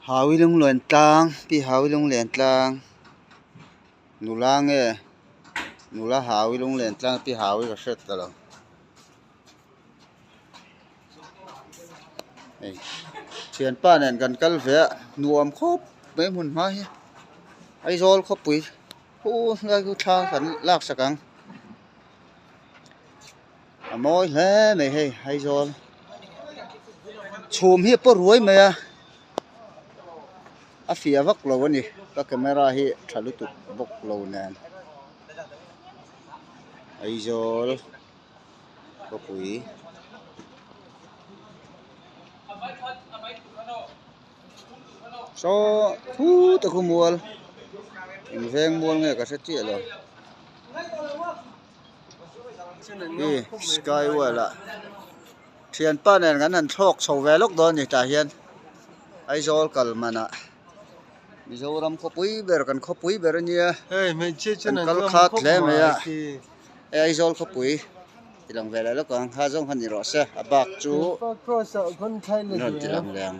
Hawi lung luen tlang pi hawi lung len tlang nulang e nula hawi lung len tlang pi hawi ka set talo ei thian pa nen kan kal ve nuam khop me mun ma hi ai zol khop pui hu ngai ku tha kan lak sakang amoi hle me he ai zol chum hi po ruai me a fia vak lo ni ka camera hi thalu tu bok lo nan ai zol ko pui so thu ta khu mual in veng mual nge ka sa chi lo ni sky wala thian pa nen kan an thlok chho ve lok don ni ta hian ai zol kal mana Mizoram ko pui ber kan ko pui ber nia ei me che chen kal khat le me ya ai zol ko pui tilang vela lo kan ha jong han ni ro se abak chu cross kon thai le non tilang leng